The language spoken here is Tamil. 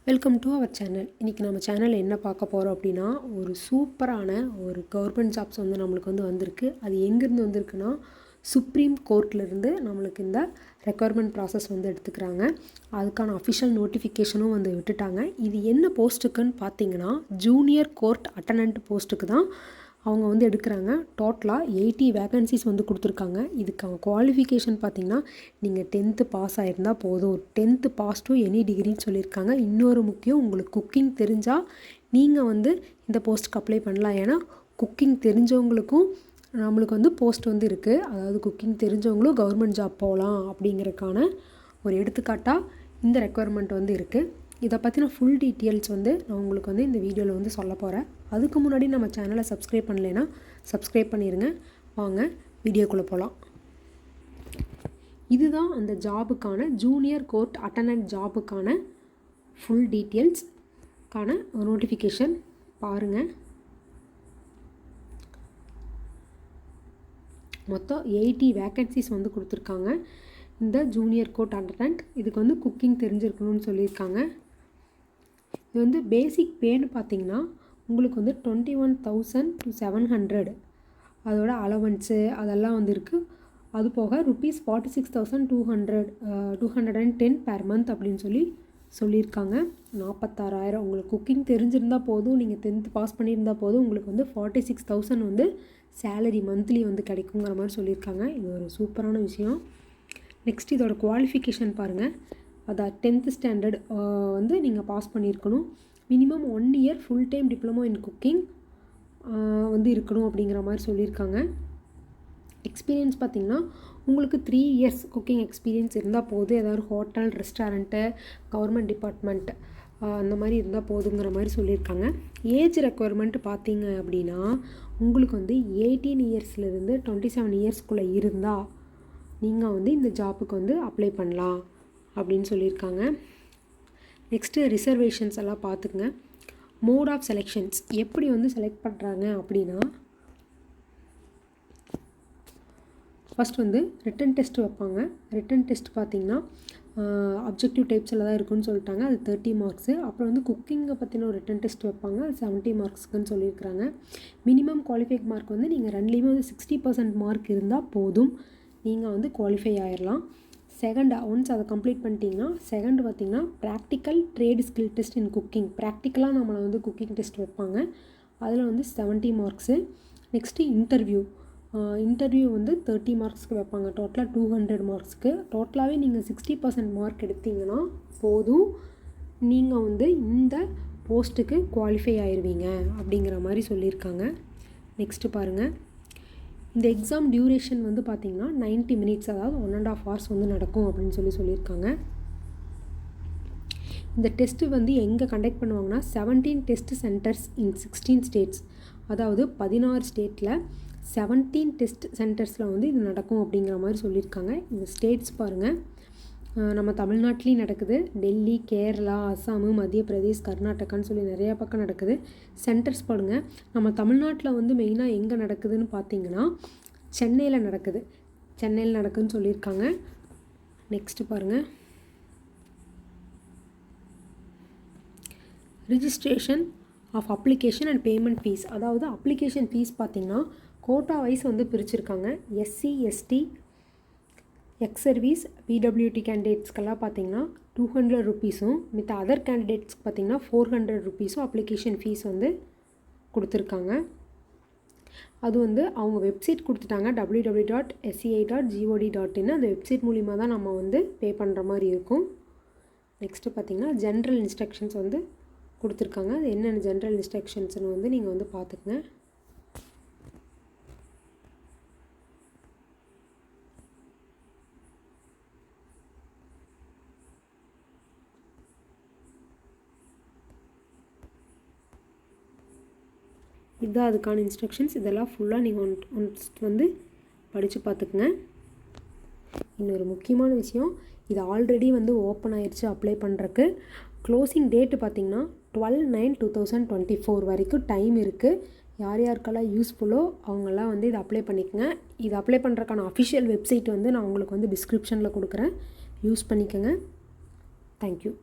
Welcome to our channel. இன்றைக்கி நம்ம சேனலில் என்ன பார்க்க போகிறோம் அப்படின்னா, ஒரு சூப்பரான ஒரு கவர்மெண்ட் ஜாப்ஸ் வந்து நம்மளுக்கு வந்திருக்கு. அது எங்கேருந்து வந்திருக்குன்னா, சுப்ரீம் கோர்ட்லேருந்து நம்மளுக்கு இந்த ரெக்யர்மெண்ட் ப்ராசஸ் எடுத்துக்கிறாங்க. அதுக்கான அஃபிஷியல் நோட்டிஃபிகேஷனும் விட்டுட்டாங்க. இது என்ன போஸ்ட்டுக்குன்னு பார்த்தீங்கன்னா, ஜூனியர் கோர்ட் அட்டனண்ட் போஸ்ட்டுக்கு தான் அவங்க எடுக்கிறாங்க. டோட்டலாக 80 வேகன்சிஸ் கொடுத்துருக்காங்க. இதுக்கான குவாலிஃபிகேஷன் பார்த்திங்கன்னா, நீங்கள் 10th பாஸ் ஆகிருந்தால் போதும். 10th பாஸ் டு எனி டிகிரின்னு சொல்லியிருக்காங்க. இன்னொரு முக்கியம், உங்களுக்கு குக்கிங் தெரிஞ்சால் நீங்கள் இந்த போஸ்ட்டுக்கு அப்ளை பண்ணலாம். ஏன்னா குக்கிங் தெரிஞ்சவங்களுக்கும் நம்மளுக்கு போஸ்ட் இருக்குது. அதாவது குக்கிங் தெரிஞ்சவங்களும் கவர்மெண்ட் ஜாப் போகலாம் அப்படிங்கிறதுக்கான ஒரு எடுத்துக்காட்டாக இந்த ரெக்குயர்மெண்ட் இருக்குது. இதை பற்றின ஃபுல் டீட்டெயில்ஸ் நான் உங்களுக்கு இந்த வீடியோவில் சொல்ல போகிறேன். அதுக்கு முன்னாடி நம்ம சேனலை சப்ஸ்கிரைப் பண்ணலைன்னா சப்ஸ்கிரைப் பண்ணிடுங்க. வாங்க வீடியோக்குள்ளே போகலாம். இதுதான் அந்த ஜாபுக்கான ஜூனியர் கோர்ட் அட்டனண்ட் ஜாபுக்கான ஃபுல் டீட்டெயில்ஸ்க்கான நோட்டிஃபிகேஷன் பாருங்கள். மொத்தம் 80 வேக்கன்சிஸ் கொடுத்துருக்காங்க. இந்த ஜூனியர் கோர்ட் அட்டனண்ட் இதுக்கு குக்கிங் தெரிஞ்சிருக்கணும்னு சொல்லியிருக்காங்க. இது பேசிக் பேன்னு பார்த்தீங்கன்னா உங்களுக்கு 21,000 to 700 அதோட அலவன்ஸு அதெல்லாம் இருக்குது. அது போக ₹46,210 per month அப்படின்னு சொல்லியிருக்காங்க. 46,000 உங்களுக்கு குக்கிங் தெரிஞ்சிருந்தால் போதும். நீங்கள் 10th பாஸ் பண்ணியிருந்தால் போதும். உங்களுக்கு 46,000 சேலரி மந்த்லி கிடைக்குங்கிற மாதிரி சொல்லியிருக்காங்க. இது ஒரு சூப்பரான விஷயம். நெக்ஸ்ட் இதோட குவாலிஃபிகேஷன் பாருங்கள். அதான் 10th ஸ்டாண்டர்ட் நீங்கள் பாஸ் பண்ணியிருக்கணும். Minimum 1 year full time diploma in cooking இருக்கணும் அப்படிங்கிற மாதிரி சொல்லியிருக்காங்க. எக்ஸ்பீரியன்ஸ் பார்த்திங்கன்னா உங்களுக்கு 3 years குக்கிங் எக்ஸ்பீரியன்ஸ் இருந்தால் போதும். ஏதாவது ஹோட்டல், ரெஸ்டாரண்ட்டு, கவர்மெண்ட் டிபார்ட்மெண்ட் அந்த மாதிரி இருந்தால் போதுங்கிற மாதிரி சொல்லியிருக்காங்க. ஏஜ் ரெக்குயர்மெண்ட் பார்த்தீங்க அப்படின்னா உங்களுக்கு 18 yearsலேருந்து 27 yearsக்குள்ளே இருந்தால் நீங்கள் இந்த ஜாப்புக்கு அப்ளை பண்ணலாம் அப்படின்னு சொல்லியிருக்காங்க. நெக்ஸ்ட்டு ரிசர்வேஷன்ஸ் எல்லாம் பார்த்துக்குங்க. மோட் ஆஃப் செலெக்ஷன்ஸ் எப்படி செலக்ட் பண்ணுறாங்க அப்படின்னா, ஃபஸ்ட் ரிட்டன் டெஸ்ட் வைப்பாங்க. ரிட்டன் டெஸ்ட் பார்த்திங்கன்னா அப்ஜெக்டிவ் டைப்ஸில் தான் இருக்குன்னு சொல்லிட்டாங்க. அது 30 மார்க்ஸு. அப்புறம் குக்கிங்கை பற்றின ஒரு ரிட்டன் டெஸ்ட் வைப்பாங்க. அது 70 மார்க்ஸ்க்குன்னு சொல்லியிருக்கிறாங்க. மினிமம் குவாலிஃபைட் மார்க் நீங்கள் ரெண்டுலேயுமே 60% மார்க் இருந்தால் போதும். நீங்கள் குவாலிஃபை ஆகிடலாம். செகண்ட் ஒன்ஸ் அதை கம்ப்ளீட் பண்ணிட்டீங்கன்னா செகண்ட் பார்த்திங்கன்னா ப்ராக்டிக்கல் ட்ரேட் ஸ்கில் டெஸ்ட் இன் குக்கிங். ப்ராக்டிக்கலாக நம்மளை குக்கிங் டெஸ்ட் வைப்பாங்க. அதில் 70 மார்க்ஸு. நெக்ஸ்ட்டு இன்டர்வியூ 30 மார்க்ஸ்க்கு வைப்பாங்க. டோட்டலாக 200 மார்க்ஸ்க்கு. டோட்டலாகவே நீங்கள் 60% மார்க் எடுத்தீங்கன்னா போதும். நீங்கள் இந்த போஸ்ட்டுக்கு குவாலிஃபை ஆயிடுவீங்க அப்படிங்கிற மாதிரி சொல்லியிருக்காங்க. நெக்ஸ்ட்டு பாருங்கள். இந்த எக்ஸாம் டியூரேஷன் பார்த்திங்கன்னா 90 minutes, அதாவது 1.5 hours நடக்கும் அப்படின்னு சொல்லியிருக்காங்க. இந்த டெஸ்ட்டு எங்கே கண்டக்ட் பண்ணுவாங்கன்னா 17 டெஸ்ட் சென்டர்ஸ் இன் 16 states, அதாவது 16 ஸ்டேட்டில் 17 டெஸ்ட் சென்டர்ஸில் இது நடக்கும் அப்படிங்கிற மாதிரி சொல்லியிருக்காங்க. இந்த ஸ்டேட்ஸ் பாருங்கள். நம்ம தமிழ்நாட்டிலையும் நடக்குது. டெல்லி, கேரளா, அஸ்ஸாமு, மத்திய பிரதேஷ், கர்நாடகான்னு நிறையா பக்கம் நடக்குது. சென்டர்ஸ் பாருங்கள். நம்ம தமிழ்நாட்டில் மெயினாக எங்கே நடக்குதுன்னு பார்த்தீங்கன்னா சென்னையில் நடக்குது. சென்னையில் நடக்குதுன்னு சொல்லியிருக்காங்க. நெக்ஸ்ட்டு பாருங்கள். Registration of application and payment fees, அதாவது அப்ளிகேஷன் ஃபீஸ் பார்த்திங்கன்னா கோட்டா வைஸ் பிரிச்சுருக்காங்க. SC, ST, ex service, PWD கேண்டிடேட்ஸ்க்கெல்லாம் பார்த்திங்கன்னா 200 rupees-ம், மித்த அதர் கேண்டிடேட்ஸ்க்கு பார்த்திங்கன்னா 400 rupees-ம் அப்ளிகேஷன் ஃபீஸ் கொடுத்துருக்காங்க. அது அவங்க வெப்சைட் கொடுத்துட்டாங்க, www.sci.gov.in. அந்த வெப்சைட் மூலிமா தான் நம்ம பே பண்ணுற மாதிரி இருக்கும். நெக்ஸ்ட்டு பார்த்திங்கன்னா ஜென்ரல் இன்ஸ்ட்ரக்ஷன்ஸ் கொடுத்துருக்காங்க. அது என்னென்ன ஜென்ரல் இன்ஸ்ட்ரக்ஷன்ஸ்னு நீங்கள் பார்த்துக்குங்க. இதுதான் அதுக்கான இன்ஸ்ட்ரக்ஷன்ஸ். இதெல்லாம் ஃபுல்லாக நீங்கள் படித்து பார்த்துக்குங்க. இன்னொரு முக்கியமான விஷயம், இது ஆல்ரெடி ஓப்பன் ஆயிடுச்சு அப்ளை பண்ணுறக்கு. க்ளோசிங் டேட்டு பார்த்திங்கன்னா 12/9/2024 வரைக்கும் டைம் இருக்குது. யார் யாருக்கெல்லாம் யூஸ்ஃபுல்லோ அவங்கெல்லாம் இதை அப்ளை பண்ணிக்கோங்க. இது அப்ளை பண்ணுறக்கான அஃபிஷியல் வெப்சைட் நான் உங்களுக்கு டிஸ்கிரிப்ஷனில் கொடுக்குறேன். யூஸ் பண்ணிக்கோங்க. தேங்க்யூ.